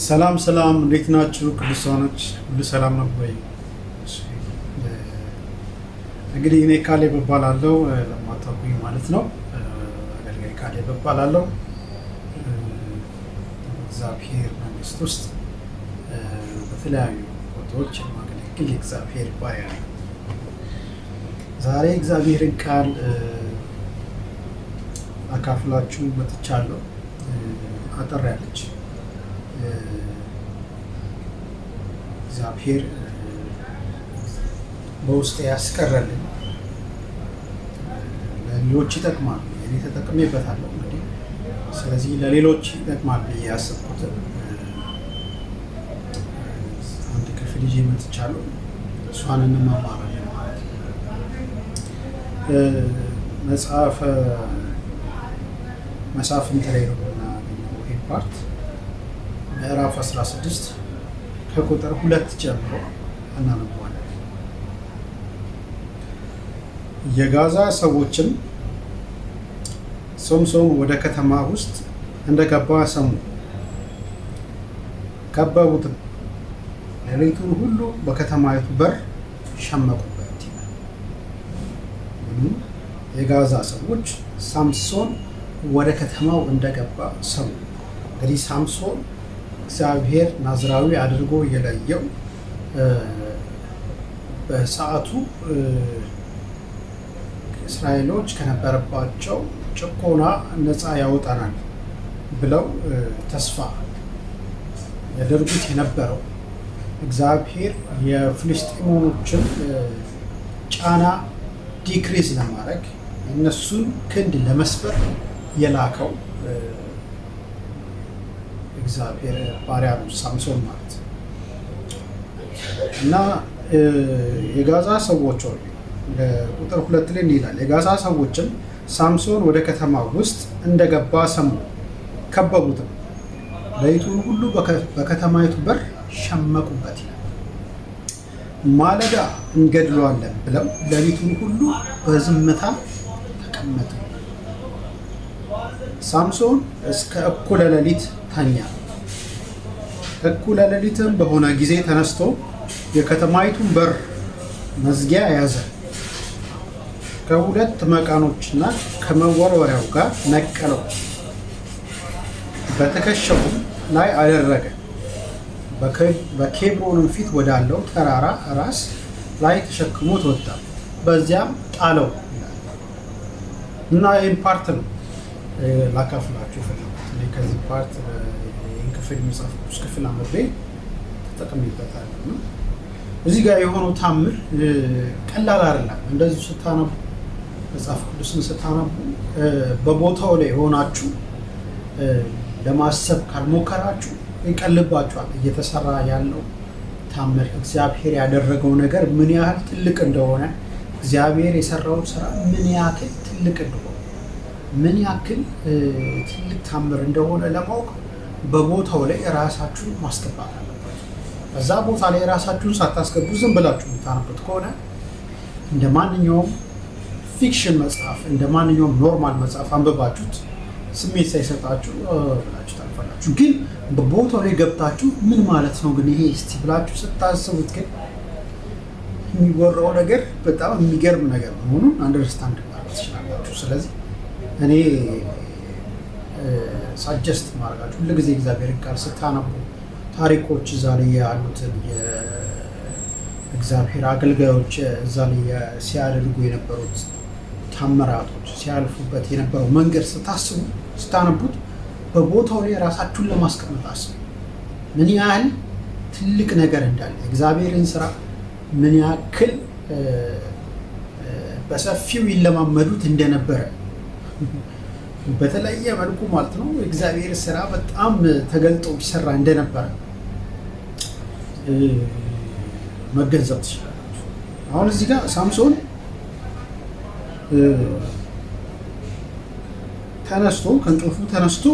ሰላም ሰላም፣ እንዴት ናችሁ ቅዱሳኖች? ሁሉ ሰላም ነው ወይ? እንግዲህ እኔ ካሌብ እባላለሁ፣ ለማታውቁኝ ማለት ነው። አገልጋይ ካሌብ እባላለሁ። እግዚአብሔር መንግስት ውስጥ በተለያዩ ቦታዎች የማገለግል የእግዚአብሔር ባሪያ ነው። ዛሬ እግዚአብሔርን ቃል አካፍላችሁ መጥቻለሁ። አጠር ያለች እግዚአብሔር በውስጥ ያስቀረልን ለሌሎች ይጠቅማል። እኔ ተጠቅሜበታለሁ እንግዲህ። ስለዚህ ለሌሎች ይጠቅማል ብዬ ያሰብኩትን አንድ ክፍል ይዤ መጥቻለሁ። እሷን እንማማራለን ማለት ነው። መጽሐፈ መሳፍንት ላይ ነው የምናገኘው ይህ ፓርት ምዕራፍ 16 ከቁጥር 2 ጀምሮ እናነባዋለን። የጋዛ ሰዎችም ሶምሶን ወደ ከተማ ውስጥ እንደገባ ሰሙ፣ ከበቡትም፣ ሌሊቱን ሁሉ በከተማይቱ በር ሸመቁበት። የጋዛ ሰዎች ሳምሶን ወደ ከተማው እንደገባ ሰሙ። እንግዲህ ሳምሶን እግዚአብሔር ናዝራዊ አድርጎ የለየው በሰዓቱ እስራኤሎች ከነበረባቸው ጭቆና ነፃ ያወጣናል ብለው ተስፋ ያደርጉት የነበረው እግዚአብሔር የፍልስጤሞችን ጫና ዲክሪዝ ለማድረግ እነሱን ክንድ ለመስበር የላከው እግዚአብሔር ባሪያ ነው ሳምሶን ማለት እና የጋዛ ሰዎች ሆይ ቁጥር 2 ላይ ይላል፣ የጋዛ ሰዎችም ሳምሶን ወደ ከተማ ውስጥ እንደገባ ሰሙ፣ ከበቡትም፣ ሌሊቱን ሁሉ በከተማይቱ በር ሸመቁበት ይላል። ማለዳ እንገድለዋለን ብለው ሌሊቱን ሁሉ በዝምታ ተቀመጡ። ሳምሶን እስከ እኩለ ሌሊት ተኛ። እኩለ ሌሊትም በሆነ ጊዜ ተነስቶ የከተማይቱን በር መዝጊያ ያዘ፣ ከሁለት መቃኖችና ከመወርወሪያው ጋር ነቀለው፣ በትከሻውም ላይ አደረገ፣ በኬብሮንም ፊት ወዳለው ተራራ ራስ ላይ ተሸክሞት ወጣ፣ በዚያም ጣለው እና ይህን ፓርት ነው ላካፍላችሁ ፈለኩት። ከዚህ ፓርት ይህን ክፍል መጽሐፍ ቅዱስ ክፍል አንብቤ ተጠቅሜበታለሁ። እዚህ ጋር የሆነው ታምር ቀላል አይደለም። እንደዚሁ ስታነቡ መጽሐፍ ቅዱስን ስታነቡ በቦታው ላይ ሆናችሁ ለማሰብ ካልሞከራችሁ ይቀልባችኋል። እየተሰራ ያለው ታምር እግዚአብሔር ያደረገው ነገር ምን ያህል ትልቅ እንደሆነ፣ እግዚአብሔር የሰራውን ስራ ምን ያክል ትልቅ እንደሆነ፣ ምን ያክል ትልቅ ታምር እንደሆነ ለማወቅ በቦታው ላይ ራሳችሁን ማስገባት አለባችሁ። በዛ ቦታ ላይ ራሳችሁን ሳታስገቡ ዝም ብላችሁ የምታነቡት ከሆነ እንደ ማንኛውም ፊክሽን መጽሐፍ፣ እንደ ማንኛውም ኖርማል መጽሐፍ አንብባችሁት ስሜት ሳይሰጣችሁ ብላችሁ ታልፋላችሁ። ግን በቦታው ላይ ገብታችሁ ምን ማለት ነው ግን ይሄ እስቲ ብላችሁ ስታስቡት ግን የሚወራው ነገር በጣም የሚገርም ነገር መሆኑን አንደርስታንድ ማለት ትችላላችሁ። ስለዚህ እኔ ሳጀስት ማድረጋችሁ ሁልጊዜ እግዚአብሔር ቃል ስታነቡ ታሪኮች እዛ ላይ ያሉትን የእግዚአብሔር አገልጋዮች እዛ ላይ ሲያደርጉ የነበሩት ታምራቶች ሲያልፉበት የነበረው መንገድ ስታነቡት በቦታው ላይ ራሳችሁን ለማስቀመጥ አስቡ። ምን ያህል ትልቅ ነገር እንዳለ እግዚአብሔርን ስራ ምን ያክል በሰፊው ይለማመዱት እንደነበረ በተለየ መልኩ ማለት ነው። እግዚአብሔር ስራ በጣም ተገልጦ ይሰራ እንደነበረ መገንዘብ ትችላላችሁ። አሁን እዚህ ጋር ሳምሶን ተነስቶ ከእንቅልፉ ተነስቶ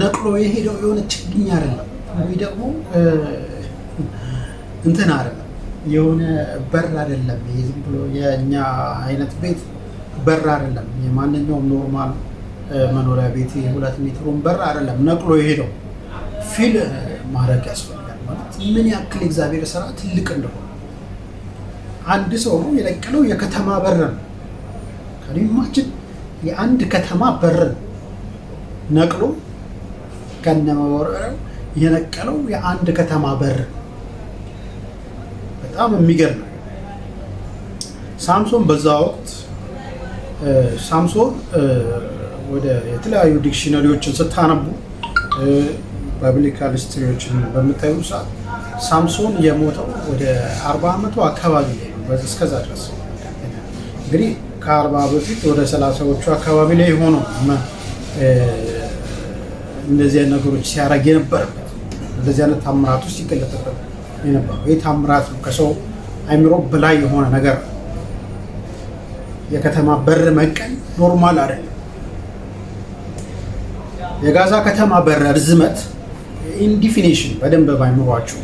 ነቅሎ የሄደው የሆነ ችግኝ አይደለም ወይ ደግሞ እንትን አይደለም፣ የሆነ በር አይደለም። ይሄ ዝም ብሎ የእኛ አይነት ቤት በር አይደለም። የማንኛውም ኖርማል መኖሪያ ቤት የ2 ሜትሩን በር አይደለም ነቅሎ የሄደው። ፊል ማድረግ ያስፈልጋል። ማለት ምን ያክል እግዚአብሔር ስራ ትልቅ እንደሆነ አንድ ሰው ነው የነቀለው የከተማ በር ነው። ከሊማችን የአንድ ከተማ በር ነቅሎ ከነመወረረው የነቀለው የአንድ ከተማ በር። በጣም የሚገርም ነው። ሳምሶን በዛ ወቅት ሳምሶን ወደ የተለያዩ ዲክሽነሪዎችን ስታነቡ ባይብሊካል ሂስትሪዎችን በምታዩ ሰዓት ሳምሶን የሞተው ወደ 40 ዓመቱ አካባቢ ላይ ነው። እስከዛ ድረስ እንግዲህ ከ40 በፊት ወደ 30ዎቹ አካባቢ ላይ ሆኖ እንደዚህ አይነት ነገሮች ሲያደርግ የነበረበት እንደዚህ አይነት ታምራት ውስጥ ይገለጥበት የነበረው ይህ ታምራት ነው። ከሰው አይምሮ በላይ የሆነ ነገር ነው። የከተማ በር መንቀል ኖርማል አይደለም። የጋዛ ከተማ በር ርዝመት ኢንዲፊኒሽን በደንብ ባይኖራችሁ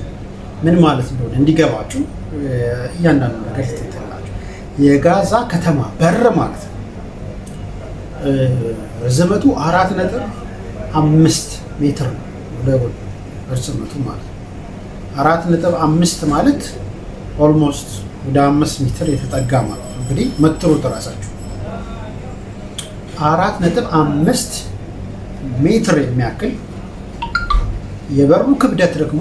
ምን ማለት እንደሆነ እንዲገባችሁ እያንዳንዱ ነገር ልትተላችሁ። የጋዛ ከተማ በር ማለት ነው ርዝመቱ 4.5 ሜትር ነው። ርዝመቱ ማለት 4.5 ማለት ኦልሞስት ወደ 5 ሜትር የተጠጋ ማለት ነው። እንግዲህ መትሩት እራሳችሁ 4.5 ሜትር የሚያክል የበሩ ክብደት ደግሞ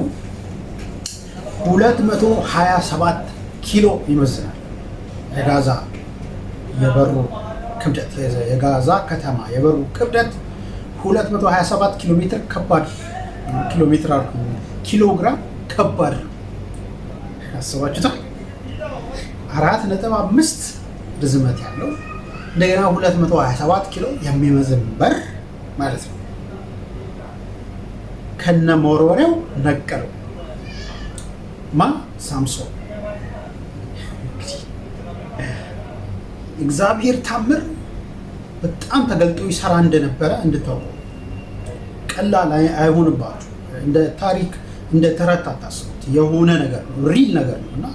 227 ኪሎ ይመዝናል። የጋዛ የበሩ ክብደት የጋዛ ከተማ የበሩ ክብደት 227 ኪሎ ሜትር ከባድ ኪሎ ሜትር ኪሎ ግራም ከባድ ነው። አስባችሁታል? 4.5 ርዝመት ያለው እንደገና 227 ኪሎ የሚመዝን በር ማለት ነው። ከነ መወርወሪያው ነቀለው። ሳምሶን። እግዚአብሔር ታምር በጣም ተገልጦ ይሰራ እንደነበረ እንድታውቁ። ቀላል አይሆንባችሁ። እንደ ታሪክ እንደ ተረት አታስቡት። የሆነ ነገር ነው፣ ሪል ነገር ነው እና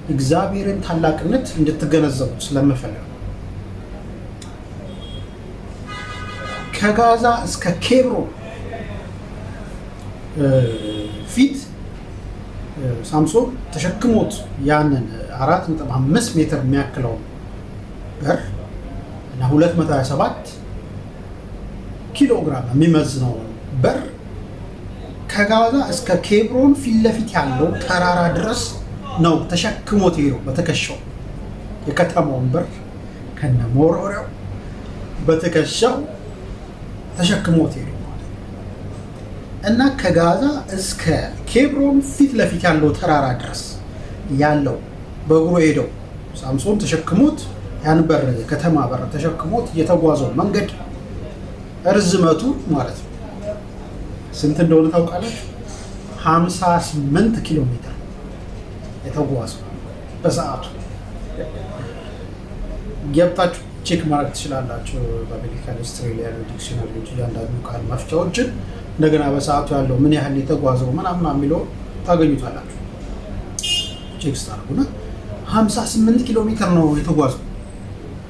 እግዚአብሔርን ታላቅነት እንድትገነዘቡ ስለምፈልግ ነው። ከጋዛ እስከ ኬብሮን ፊት ሳምሶን ተሸክሞት ያንን 4.5 ሜትር የሚያክለው በር እና 227 ኪሎ ግራም የሚመዝነው በር ከጋዛ እስከ ኬብሮን ፊት ለፊት ያለው ተራራ ድረስ ነው ተሸክሞት ሄደው በትከሻው የከተማውን በር ከነ መወርወሪያው በትከሻው ተሸክሞት ሄደው ማለት እና ከጋዛ እስከ ኬብሮን ፊት ለፊት ያለው ተራራ ድረስ ያለው በእግሩ ሄደው ሳምሶን ተሸክሞት ያን በር የከተማ በር ተሸክሞት የተጓዘው መንገድ ርዝመቱ ማለት ነው ስንት እንደሆነ ታውቃላችሁ? 58 ኪሎ ሜትር የተጓዘው በሰዓቱ። ገብታችሁ ቼክ ማድረግ ትችላላችሁ። በአሜሪካን ሂስትሪ ላይ ያሉ ዲክሽነሪዎች እያንዳንዱ ቃል መፍቻዎችን እንደገና በሰዓቱ ያለው ምን ያህል የተጓዘው ምናምን የሚለው ታገኙታላችሁ። ቼክ ስታደርጉና 58 ኪሎ ሜትር ነው የተጓዘው።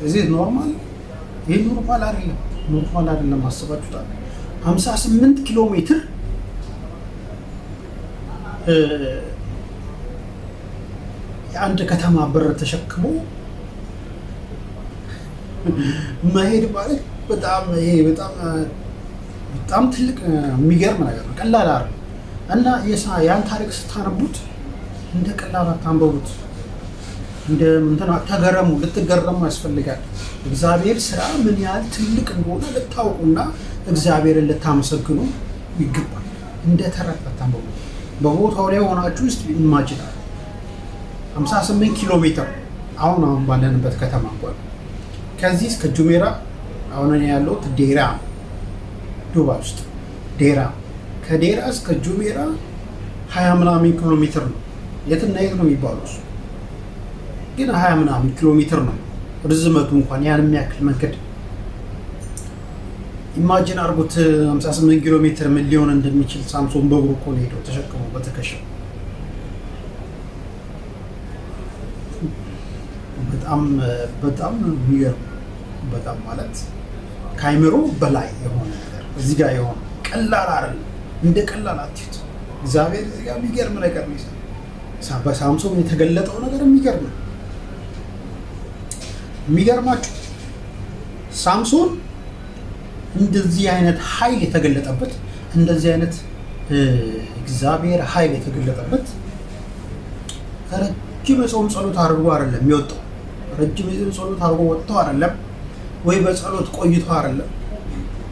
እዚህ ኖርማል ይሄ ኖርማል አይደለም። አስባችሁታል? 58 ኪሎ ሜትር የአንድ ከተማ በር ተሸክሞ መሄድ ማለት በጣም ትልቅ የሚገርም ነገር ነው። ቀላል አይደለም እና ያን ታሪክ ስታነቡት እንደ ቀላል አታንበቡት። እንደ እንትን አታገረሙ፣ ልትገረሙ ያስፈልጋል። እግዚአብሔር ስራ ምን ያህል ትልቅ እንደሆነ ልታውቁና እግዚአብሔርን ልታመሰግኑ ይገባል። እንደ ተረት አታንበቡ። በቦታው ላይ ሆናችሁ ውስጥ ኢማጂናል 58 ኪሎ ሜትር አሁን ባለንበት ከተማ እንኳን ከዚህ እስከ ጁሜራ አሁን እኔ ያለሁት ዴራ ዱባይ ውስጥ ዴራ፣ ከዴራ እስከ ጁሜራ 20 ምናምን ኪሎ ሜትር ነው። የትና የት ነው የሚባለው እሱ ግን 20 ምናምን ኪሎ ሜትር ነው ርዝመቱ። እንኳን ያን የሚያክል መንገድ ኢማጂን አርጉት። 58 ኪሎ ሜትር ምን ሊሆን እንደሚችል ሳምሶን በእግሩ እኮ ነው ሄደው ተሸክሞ በትከሻው። በጣም የሚገርም በጣም ማለት ከአይምሮ በላይ የሆነ ነገር እዚህ ጋር የሆነ ቀላል አይደለም። እንደ ቀላል አትዩት። እግዚአብሔር እዚህ ጋር የሚገርም ነገር ነው ይሰራል። በሳምሶን የተገለጠው ነገር የሚገርም ነው። የሚገርማችሁ ሳምሶን እንደዚህ አይነት ኃይል የተገለጠበት እንደዚህ አይነት እግዚአብሔር ኃይል የተገለጠበት ረጅም የጾም ጸሎት አድርጎ አይደለም የሚወጣው። ረጅም የጾም ጸሎት አድርጎ ወጥቶ አይደለም፣ ወይ በጸሎት ቆይቶ አይደለም፣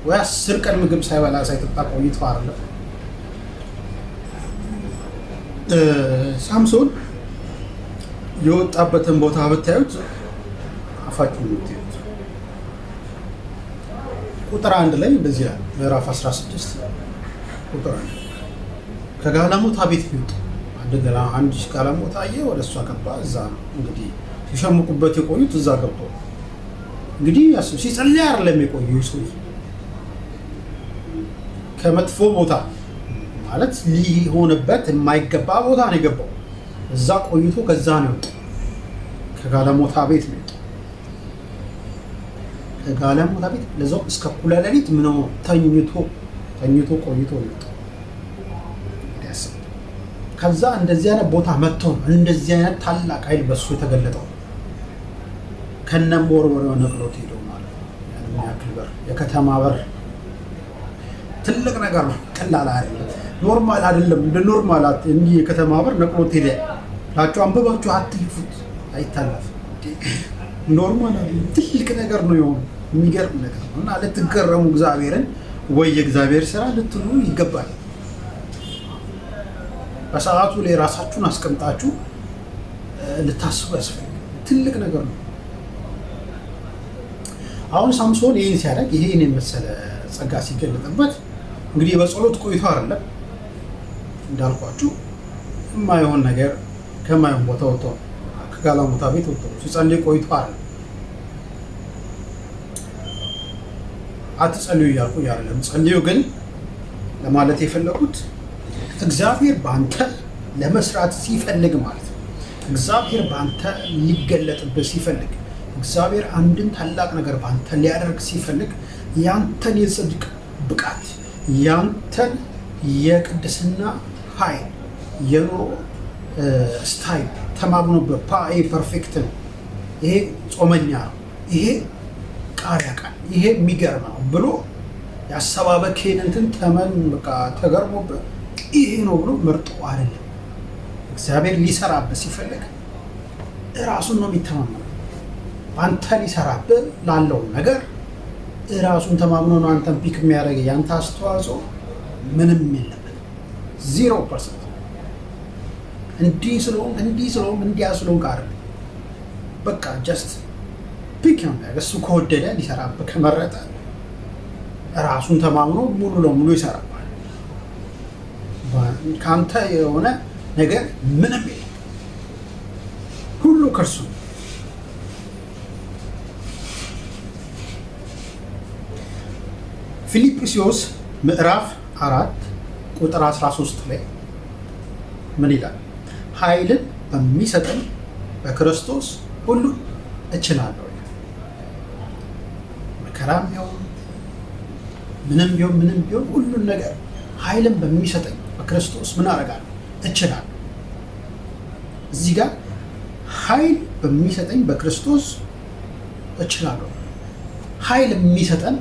ወይ 10 ቀን ምግብ ሳይበላ ሳይጠጣ ቆይቶ አይደለም። ሳምሶን የወጣበትን ቦታ ብታዩት አፋችሁ የምትዩት ቁጥር 1 ላይ እንደዚህ ይላል። ምዕራፍ 16 ቁጥር 1 ከጋለሞታ ቤት ቢወጡ አንድ ጋለሞታ አየ፣ ወደ እሷ ገባ። እዛ ነው እንግዲህ ሲሸምቁበት የቆዩት፣ እዛ ገብቶ እንግዲህ ሲጸልይ አይደለም የቆዩ ዩሱፍ ከመጥፎ ቦታ ማለት ሊሆንበት የማይገባ ቦታ ነው የገባው። እዛ ቆይቶ ከዛ ነው የወጣው። ከጋለሞታ ቤት ነው የወጣው። ከጋለሞታ ቤት ለዛው እስከ እኩለ ሌሊት ምን ተኝቶ ቆይቶ ነው የወጣው። ከዛ እንደዚህ አይነት ቦታ መጥቶ ነው እንደዚህ አይነት ታላቅ ኃይል በሱ የተገለጠው። ከነሞርወሪያው ነቅሎት ሄዶ ማለት ነው። ያን ያክል በር፣ የከተማ በር ትልቅ ነገር ነው። ቀላል አይደለም፣ ኖርማል አይደለም። እንደ ኖርማላት እንጂ የከተማ በር ነቅሎት ሄደ ላችሁ አንብባችሁ አትልፉት፣ አይታለፍም። ኖርማል አይደለም፣ ትልቅ ነገር ነው። የሆነ የሚገርም ነገር ነው እና ልትገረሙ እግዚአብሔርን ወይ የእግዚአብሔር ስራ ልትሉ ይገባል። በሰዓቱ ላይ ራሳችሁን አስቀምጣችሁ ልታስቡ ያስፈልጋል። ትልቅ ነገር ነው። አሁን ሳምሶን ይህን ሲያደርግ ይሄን የመሰለ ጸጋ ሲገለጥበት እንግዲህ በጸሎት ቆይቶ አይደለም እንዳልኳችሁ፣ የማይሆን ነገር ከማይሆን ቦታ ወጥቶ ከጋለሞታ ቤት ወጥቶ ሲጸልይ ቆይቶ አይደለም። አትጸልዩ እያልኩ አይደለም። ጸልዩ ግን ለማለት የፈለጉት እግዚአብሔር በአንተ ለመስራት ሲፈልግ ማለት ነው። እግዚአብሔር በአንተ ሊገለጥበት ሲፈልግ፣ እግዚአብሔር አንድን ታላቅ ነገር በአንተ ሊያደርግ ሲፈልግ ያንተን የጽድቅ ብቃት፣ ያንተን የቅድስና ኃይል፣ የኑሮ ስታይል ተማምኖበት ፐርፌክት ነው፣ ይሄ ጾመኛ ነው፣ ይሄ ቃሪያ ቃል፣ ይሄ የሚገርም ነው ብሎ ያሰባበክህን እንትን በቃ ተገርሞበት ይሄ ነው ብሎ መርጦ አይደለም። እግዚአብሔር ሊሰራበት ሲፈልግ እራሱን ነው የሚተማመነው። አንተ ሊሰራበት ላለው ነገር እራሱን ተማምኖ ነው አንተን ፒክ የሚያደርግ። ያንተ አስተዋጽኦ ምንም የለበት፣ 0%። እንዲህ ስለሆንክ እንዲያ ስለሆንክ አይደለም። በቃ ጀስት ፒክ ነው። እሱ ከወደደ ሊሰራበት ከመረጠ እራሱን ተማምኖ ሙሉ ለሙሉ ይሰራል። ካንተ የሆነ ነገር ምንም የለም፣ ሁሉ ከርሱ። ፊልጵስዩስ ምዕራፍ 4 ቁጥር 13 ላይ ምን ይላል? ኃይልን በሚሰጠን በክርስቶስ ሁሉ እችላለሁ። መከራም ቢሆን ምንም ቢሆን ሁሉን ነገር ኃይልን በሚሰጠኝ በክርስቶስ ምን አደርጋለሁ? እችላለሁ። እዚህ ጋር ኃይል በሚሰጠኝ በክርስቶስ እችላለሁ። ኃይል የሚሰጠን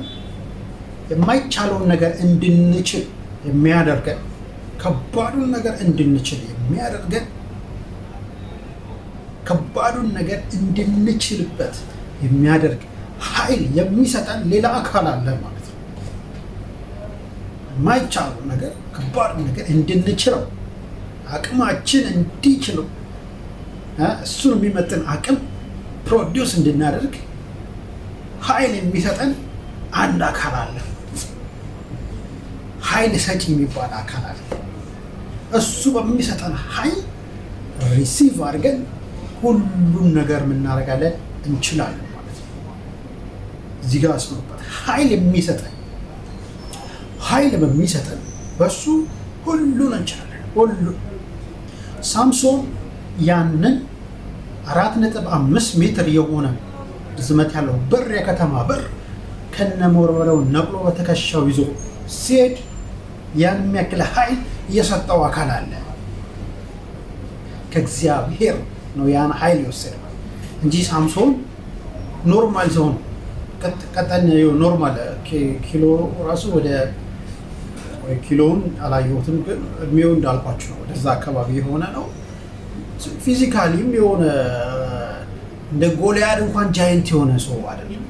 የማይቻለውን ነገር እንድንችል የሚያደርገን፣ ከባዱን ነገር እንድንችል የሚያደርገን፣ ከባዱን ነገር እንድንችልበት የሚያደርግ ኃይል የሚሰጠን ሌላ አካል አለ ማለት ነው። የማይቻለው ነገር ከባድ ነገር እንድንችለው አቅማችን እንዲችለው እሱን የሚመጥን አቅም ፕሮዲውስ እንድናደርግ ኃይል የሚሰጠን አንድ አካል አለ። ኃይል ሰጪ የሚባል አካል አለ። እሱ በሚሰጠን ኃይል ሪሲቭ አድርገን ሁሉን ነገር የምናደርጋለን እንችላለን ማለት ነው። እዚህ ጋር አስመሩበት። ኃይል በሚሰጠን በሱ ሁሉን እንችላለን። ሁሉ ሳምሶን ያንን 4.5 ሜትር የሆነ ርዝመት ያለው በር፣ የከተማ በር ከነመወርወሪያው ነቅሎ በትከሻው ይዞ ሲሄድ ያን የሚያክል ኃይል የሰጠው አካል አለ። ከእግዚአብሔር ነው ያን ኃይል የወሰደው እንጂ ሳምሶን ኖርማል ሰው ነው። ቀጠን ኖርማል ኪሎ ራሱ ወደ ኪሎውን አላየሁትም፣ ግን እድሜው እንዳልኳችሁ ነው ወደዛ አካባቢ የሆነ ነው። ፊዚካሊም የሆነ እንደ ጎልያድ እንኳን ጃይንት የሆነ ሰው አይደለም።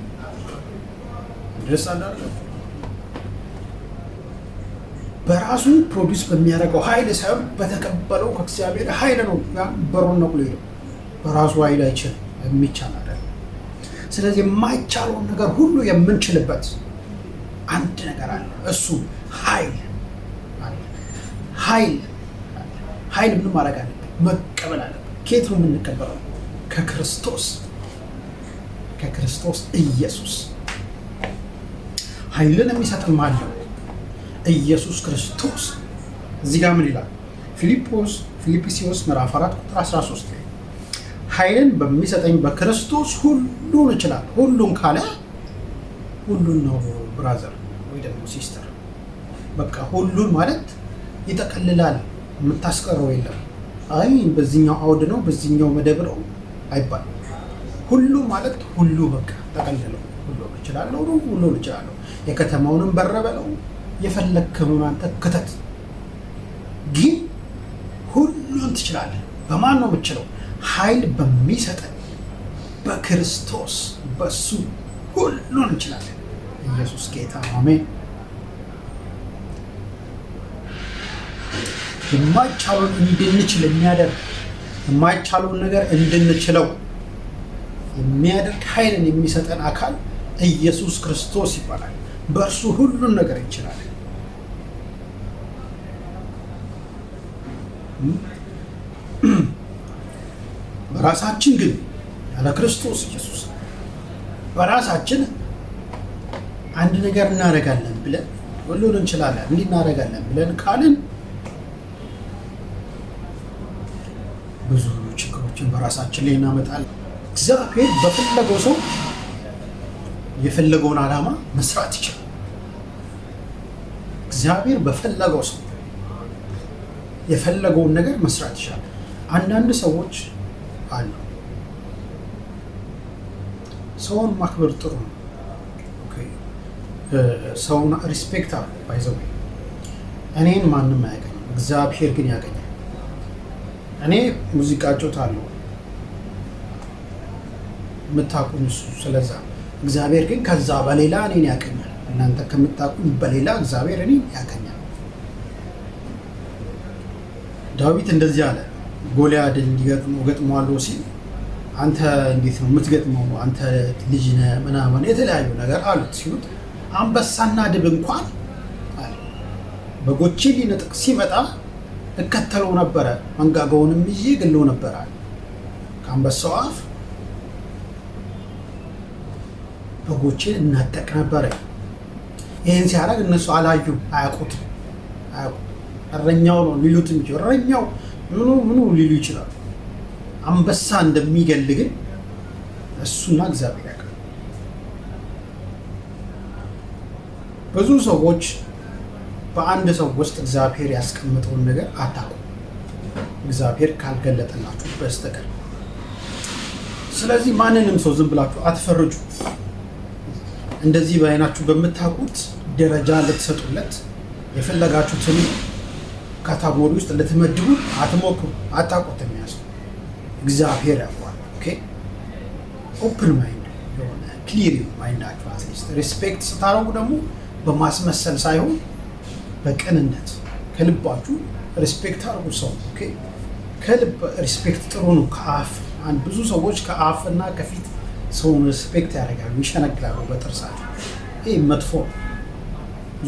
ድረስ አላለ በራሱ ፕሮዲውስ በሚያደርገው ኃይል ሳይሆን በተቀበለው ከእግዚአብሔር ኃይል ነው። በሩን ነቅሎ ሄደው በራሱ ኃይል አይችልም፣ የሚቻል አይደለም። ስለዚህ የማይቻለውን ነገር ሁሉ የምንችልበት አንድ ነገር አለ። እሱ ኃይል ምን ማድረግ አለብን? መቀበል አለብን። ከየት ነው የምንቀበለው? ከክርስቶስ ኢየሱስ። ኃይልን የሚሰጥን ማለት ነው ኢየሱስ ክርስቶስ። እዚህ ጋር ምን ይላል? ፊልጵስዩስ ምዕራፍ 4 ቁጥር 13 ኃይልን በሚሰጠኝ በክርስቶስ ሁሉን እችላለሁ። ሁሉን ካለ ሁሉን ነው ብራዘር ወይ ደግሞ ሲስተር። በቃ ሁሉን ማለት ይጠቀልላል። የምታስቀረው የለም። አይ በዚህኛው አውድ ነው በዚህኛው መደብ ነው አይባልም። ሁሉ ማለት ሁሉ በቃ ጠቀልለው ሁሉን እችላለሁ ነው። ሁሉን እችላለሁ። የከተማውንም በረበለው የፈለግከውን አንተ ክተት፣ ግን ሁሉን ትችላለህ። በማን ነው የምችለው? ኃይል በሚሰጠን በክርስቶስ በሱ ሁሉን እንችላለን። ኢየሱስ ጌታ አሜን። የማይቻለውን እንድንችል የሚያደርግ የማይቻለውን ነገር እንድንችለው የሚያደርግ ኃይልን የሚሰጠን አካል ኢየሱስ ክርስቶስ ይባላል። በእርሱ ሁሉን ነገር እንችላለን። በራሳችን ግን ያለ ክርስቶስ ኢየሱስ በራሳችን አንድ ነገር እናደርጋለን ብለን ሁሉን እንችላለን እንዲህ እናደርጋለን ብለን ካልን ብዙ ችግሮችን በራሳችን ላይ እናመጣለን። እግዚአብሔር በፈለገው ሰው የፈለገውን ዓላማ መስራት ይችላል። እግዚአብሔር በፈለገው ሰው የፈለገውን ነገር መስራት ይችላል። አንዳንድ ሰዎች አሉ ሰውን ማክበር ጥሩ ነው። ሰውን ሪስፔክት አሉ ባይዘው እኔን ማንም አያገኝም፣ እግዚአብሔር ግን ያገኛል። እኔ ሙዚቃ ጮታለሁ የምታውቁኝ እሱ ስለዛ፣ እግዚአብሔር ግን ከዛ በሌላ እኔን ያገኛል። እናንተ ከምታውቁኝ በሌላ እግዚአብሔር እኔን ያገኛል። ዳዊት እንደዚህ አለ፣ ጎልያድን ገጥሟለሁ ሲል አንተ እንዴት ነው የምትገጥመው? አንተ ልጅ ነህ ምናምን የተለያዩ ነገር አሉት ሲሉት አንበሳና ድብ እንኳን በጎቼ ሊነጥቅ ሲመጣ እከተለው ነበረ፣ መንጋጋውንም ይዤ ገለው ነበር አለ። ከአንበሳው አፍ በጎቼን እናጠቅ ነበረ። ይህን ሲያደርግ እነሱ አላዩም፣ አያውቁትም። እረኛው ነው ሊሉት እንጂ እረኛው ምኑ ሊሉ ይችላሉ። አንበሳ እንደሚገል ግን እሱና እግዚአብሔር ያውቃል። ብዙ ሰዎች በአንድ ሰው ውስጥ እግዚአብሔር ያስቀምጠውን ነገር አታውቁም፣ እግዚአብሔር ካልገለጠላችሁ በስተቀር። ስለዚህ ማንንም ሰው ዝም ብላችሁ አትፈርጁ። እንደዚህ በዓይናችሁ በምታውቁት ደረጃ ልትሰጡለት የፈለጋችሁትን ካታጎሪ ውስጥ ልትመድቡ አትሞክሩ። አታውቁትም። ያዙ እግዚአብሔር ያውቃል። ኦኬ ኦፕን ማይንድ የሆነ ክሊር ማይንዳችሁ አትሊስት ሪስፔክት ስታረጉ ደግሞ በማስመሰል ሳይሆን በቅንነት ከልባችሁ ሪስፔክት አድርጉ ሰው። ኦኬ ከልብ ሪስፔክት ጥሩ ነው። ከአፍ ብዙ ሰዎች ከአፍና ከፊት ሰውን ሪስፔክት ያደርጋሉ፣ ይሸነግላሉ በጥርሳቸው። ይህ መጥፎ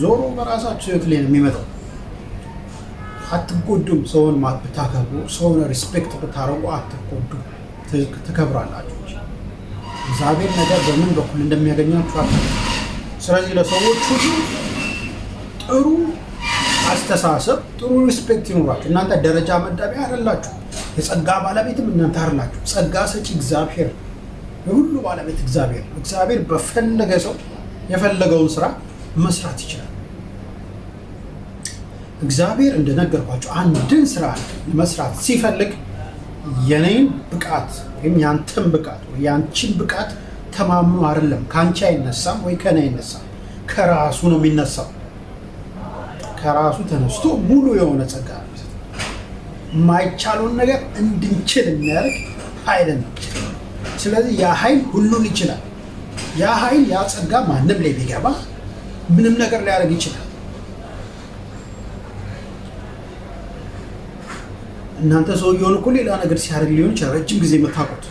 ዞሮ በራሳቸው ህይወት ላይ ነው የሚመጣው። አትጎዱም። ሰውን ብታከብሩ፣ ሰውን ሪስፔክት ብታረጉ አትጎዱም፣ ትከብራላችሁ። እግዚአብሔር ነገር በምን በኩል እንደሚያገኛችሁ አታውቁም። ስለዚህ ለሰዎች ሁሉ ጥሩ አስተሳሰብ፣ ጥሩ ሪስፔክት ይኖራችሁ። እናንተ ደረጃ መዳቢያ አይደላችሁ። የጸጋ ባለቤትም እናንተ አይደላችሁ። ጸጋ ሰጪ እግዚአብሔር፣ የሁሉ ባለቤት እግዚአብሔር። እግዚአብሔር በፈለገ ሰው የፈለገውን ስራ መስራት ይችላል። እግዚአብሔር እንደነገርኳቸው አንድን ስራ መስራት ሲፈልግ የኔን ብቃት ወይም ያንተን ብቃት ወይ ያንቺን ብቃት ተማምኖ አይደለም። ካንቺ አይነሳም ወይ ከኔ አይነሳም፣ ከራሱ ነው የሚነሳው። ከራሱ ተነስቶ ሙሉ የሆነ ጸጋ ነው። የማይቻለውን ነገር እንድንችል የሚያደርግ ኃይል ነው። ስለዚህ ያ ኃይል ሁሉን ይችላል። ያ ኃይል ያ ጸጋ ማንም ላይ ቢገባ ምንም ነገር ሊያደርግ ይችላል። እናንተ ሰውየውን እኮ ሌላ ነገር ሲያደርግ ሊሆን ይችላል ረጅም ጊዜ የምታውቁት።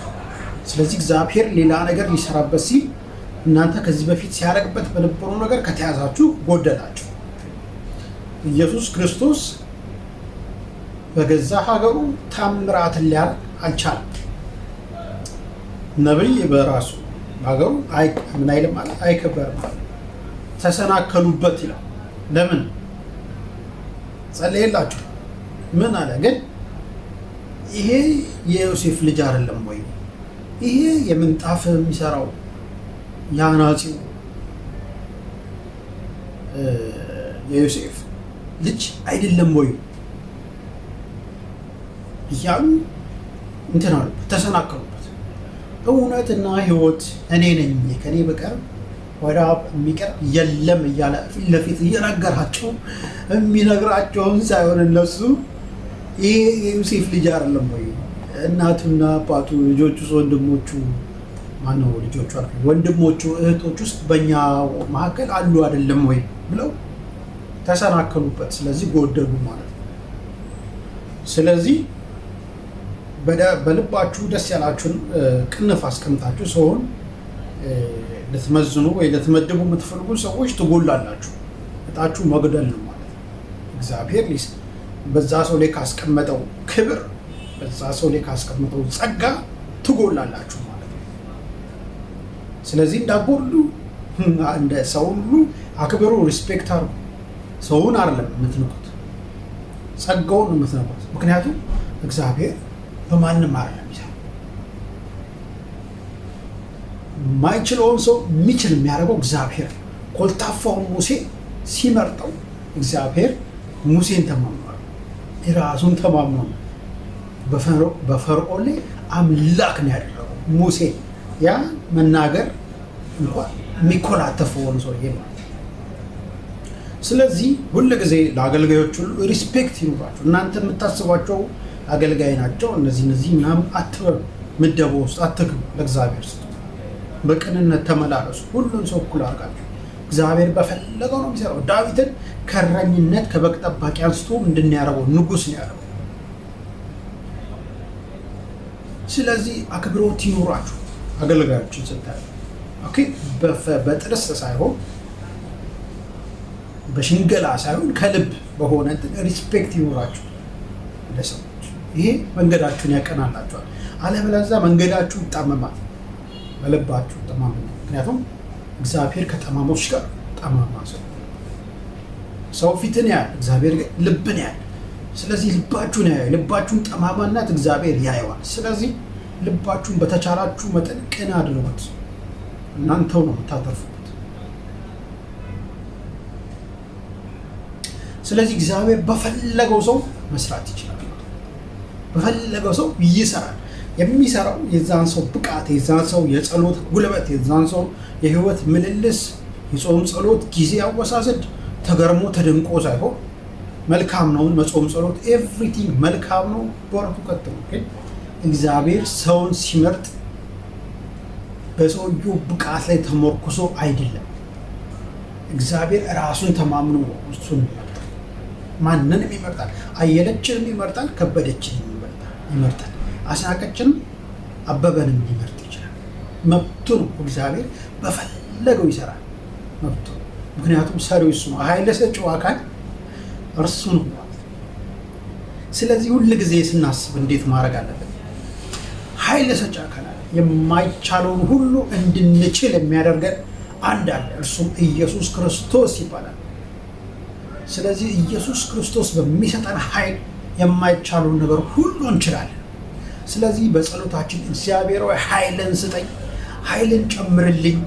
ስለዚህ እግዚአብሔር ሌላ ነገር ሊሰራበት ሲል እናንተ ከዚህ በፊት ሲያደርግበት በነበረው ነገር ከተያዛችሁ ጎደላችሁ። ኢየሱስ ክርስቶስ በገዛ ሀገሩ ታምራትን ሊያደርግ አልቻለም። ነብይ በራሱ ሀገሩ ምን አይልም ማለት አይከበርም ማለት ተሰናከሉበት ይላል። ለምን ጸለየላችሁ? ምን አለ ግን ይሄ የዮሴፍ ልጅ አይደለም ወይ? ይሄ የምንጣፍ የሚሰራው ያናጺው የዮሴፍ ልጅ አይደለም ወይ እያሉ እንትን አሉ፣ ተሰናከሉበት። እውነትና ሕይወት እኔ ነኝ፣ ከኔ በቀር ወደ አብ የሚቀርብ የለም እያለ ፊት ለፊት እየነገራቸው የሚነግራቸውን ሳይሆን እነሱ ይሄ የዮሴፍ ልጅ አይደለም ወይ? እናቱና አባቱ ልጆቹ ወንድሞቹ ማነው ልጆቹ አልኩ ወንድሞቹ እህቶች ውስጥ በእኛ መካከል አሉ አይደለም ወይ ብለው ተሰናከሉበት። ስለዚህ ጎደሉ ማለት ነው። ስለዚህ በልባችሁ ደስ ያላችሁን ቅንፍ አስቀምጣችሁ ሰውን ልትመዝኑ ወይ ልትመድቡ የምትፈልጉ ሰዎች ትጎላላችሁ። እጣችሁ መግደል ነው ማለት ነው። እግዚአብሔር በዛ ሰው ላይ ካስቀመጠው ክብር፣ በዛ ሰው ላይ ካስቀመጠው ጸጋ ትጎላላችሁ ማለት ነው። ስለዚህ እንዳጎሉ እንደ ሰው ሁሉ አክብሩ፣ ሪስፔክት አድርጉ። ሰውን አይደለም የምትንቁት፣ ጸጋውን ነው የምትንቁት። ምክንያቱም እግዚአብሔር በማንም አይደለም ይሰራል። የማይችለውን ሰው የሚችል የሚያደርገው እግዚአብሔር። ኮልታፋውን ሙሴ ሲመርጠው እግዚአብሔር ሙሴን ተማምኗል፣ ራሱን ተማምኗል። በፈርዖን ላይ አምላክ ነው ያደረገው ሙሴ። ያ መናገር እንኳን የሚኮላተፈውን ሰውዬ ማለት። ስለዚህ ሁል ጊዜ ለአገልጋዮች ሁሉ ሪስፔክት ይኑራቸው። እናንተ የምታስቧቸው አገልጋይ ናቸው እነዚህ ምናምን አትበሉ። ምደባ ውስጥ አትግቡ። ለእግዚአብሔር ስጡ። በቅንነት ተመላለሱ። ሁሉን ሰው እኩል አድርጋችሁ። እግዚአብሔር በፈለገው ነው የሚሰራው። ዳዊትን ከእረኝነት ከበግ ጠባቂ አንስቶ ምንድን ያደረገው? ንጉሥ ነው ያደረገው። ስለዚህ አክብሮት ይኑራችሁ አገልጋዮችን ስታዩ። ኦኬ፣ በጥርስ ሳይሆን በሽንገላ ሳይሆን ከልብ በሆነ ሪስፔክት ይኑራችሁ ለሰዎች። ይሄ መንገዳችሁን ያቀናላችኋል። አለበለዚያ መንገዳችሁ ይጣመማል። በልባችሁ ጠማማ። ምክንያቱም እግዚአብሔር ከጠማሞች ጋር ጠማማ ሰው ፊትን ያያል፣ እግዚአብሔር ልብን ያያል። ስለዚህ ልባችሁን ያያል። ልባችሁን ጠማማነት እግዚአብሔር ያየዋል። ስለዚህ ልባችሁን በተቻላችሁ መጠን ቅን አድርጉት። እናንተው ነው የምታተርፉት። ስለዚህ እግዚአብሔር በፈለገው ሰው መስራት ይችላል። በፈለገው ሰው ይሰራል። የሚሰራው የዛን ሰው ብቃት፣ የዛን ሰው የጸሎት ጉልበት፣ የዛን ሰው የህይወት ምልልስ፣ የጾም ጸሎት ጊዜ አወሳሰድ ተገርሞ ተደንቆ ሳይሆን መልካም ነው። መጾም ጸሎት ኤቭሪቲንግ መልካም ነው። በወርቱ ቀጥሎ ግን እግዚአብሔር ሰውን ሲመርጥ በሰውየው ብቃት ላይ ተመርኩሶ አይደለም። እግዚአብሔር ራሱን ተማምኖ እሱን ይመርጣል። ማንንም ይመርጣል። አየለችንም ይመርጣል፣ ከበደችንም ይመርጣል፣ አስናቀችንም አበበንም ሊመርጥ ይችላል። መብቱ ነው። እግዚአብሔር በፈለገው ይሰራል። መብቱ ነው። ምክንያቱም ሰሪው እሱ ነው። ኃይለ ሰጪው አካል እርሱ ነው። ስለዚህ ሁል ጊዜ ስናስብ እንዴት ማድረግ አለብን? ኃይለ ሰጪ አካል አለ። የማይቻለውን ሁሉ እንድንችል የሚያደርገን አንድ አለ። እርሱም ኢየሱስ ክርስቶስ ይባላል። ስለዚህ ኢየሱስ ክርስቶስ በሚሰጠን ኃይል የማይቻለውን ነገር ሁሉ እንችላለን። ስለዚህ በጸሎታችን እግዚአብሔር ሆይ ኃይልን ስጠኝ፣ ኃይልን ጨምርልኝ፣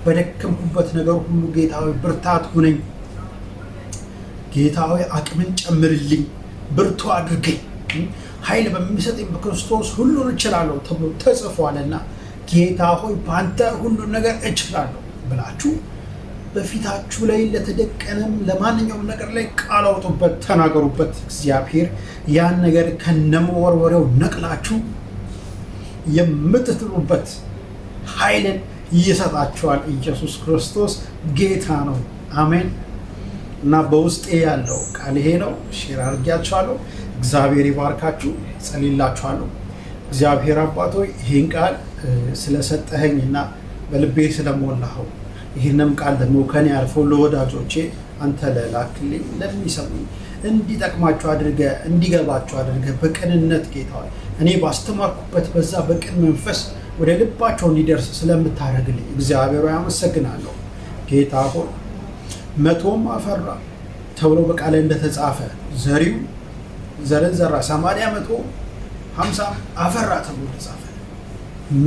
በደከምኩበት ነገር ሁሉ ጌታ ሆይ ብርታት ሁነኝ፣ ጌታ ሆይ አቅምን ጨምርልኝ፣ ብርቱ አድርገኝ፣ ኃይል በሚሰጠኝ በክርስቶስ ሁሉን እችላለሁ ተብሎ ተጽፏልና ጌታ ሆይ በአንተ ሁሉን ነገር እችላለሁ ብላችሁ በፊታችሁ ላይ ለተደቀነም ለማንኛውም ነገር ላይ ቃል አውጡበት፣ ተናገሩበት። እግዚአብሔር ያን ነገር ከነመወርወሪያው ነቅላችሁ የምትጥሉበት ኃይልን ይሰጣችኋል። ኢየሱስ ክርስቶስ ጌታ ነው። አሜን። እና በውስጤ ያለው ቃል ይሄ ነው። ሼር አድርጌያችኋለሁ። እግዚአብሔር ይባርካችሁ። ጸልይላችኋለሁ። እግዚአብሔር አባት ሆይ ይህን ቃል ስለሰጠኸኝ እና በልቤ ስለሞላኸው ይህንም ቃል ደግሞ ከኔ አልፎ ለወዳጆቼ አንተ ለላክልኝ ለሚሰሙኝ እንዲጠቅማቸው አድርገህ እንዲገባቸው አድርገህ በቅንነት ጌታ ሆይ እኔ ባስተማርኩበት በዛ በቅን መንፈስ ወደ ልባቸው እንዲደርስ ስለምታደርግልኝ እግዚአብሔር ሆይ አመሰግናለሁ። ጌታ ሆይ 100 አፈራ ተብሎ በቃል እንደተጻፈ ዘሪው ዘርን ዘራ 80 100 50 አፈራ ተብሎ ተጻፈ።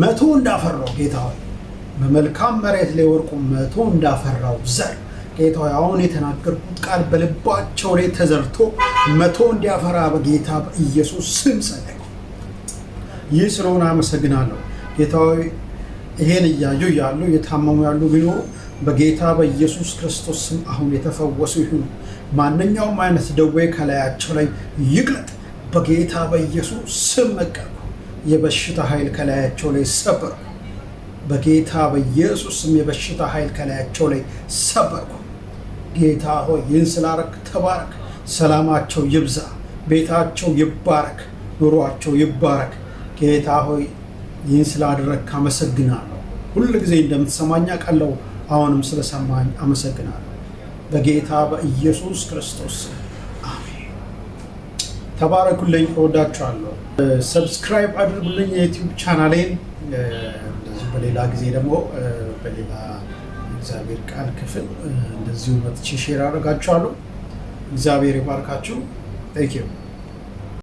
100 እንዳፈራው ጌታ ሆይ በመልካም መሬት ላይ ወርቁ 100 እንዳፈራው ዘር ጌታ ሆይ አሁን የተናገርኩት ቃል በልባቸው ላይ ተዘርቶ 100 እንዲያፈራ በጌታ በኢየሱስ ስም ጸለይኩ። ይህ ስለሆነ አመሰግናለሁ። ጌታ ሆይ ይሄን እያዩ ያሉ የታመሙ ያሉ ቢኖሩ በጌታ በኢየሱስ ክርስቶስ ስም አሁን የተፈወሱ ይሁኑ። ማንኛውም አይነት ደዌ ከላያቸው ላይ ይቅለጥ በጌታ በኢየሱስ ስም መቀርኩ። የበሽታ ኃይል ከላያቸው ላይ ሰበርኩ በጌታ በኢየሱስ ስም። የበሽታ ኃይል ከላያቸው ላይ ሰበርኩ። ጌታ ሆይ ይህን ስላረክ ተባረክ። ሰላማቸው ይብዛ፣ ቤታቸው ይባረክ፣ ኑሯቸው ይባረክ። ጌታ ሆይ ይህን ስላደረግክ አመሰግናለሁ። ሁል ጊዜ እንደምትሰማኝ አውቃለሁ። አሁንም ስለሰማኝ አመሰግናለሁ። በጌታ በኢየሱስ ክርስቶስ አሜን። ተባረኩልኝ። እወዳችኋለሁ። ሰብስክራይብ አድርጉልኝ የዩቲዩብ ቻናሌን። እንደዚሁ በሌላ ጊዜ ደግሞ በሌላ እግዚአብሔር ቃል ክፍል እንደዚሁ መጥቼ ሼር አደርጋችኋለሁ። እግዚአብሔር ይባርካችሁ። ቴንክ ዩ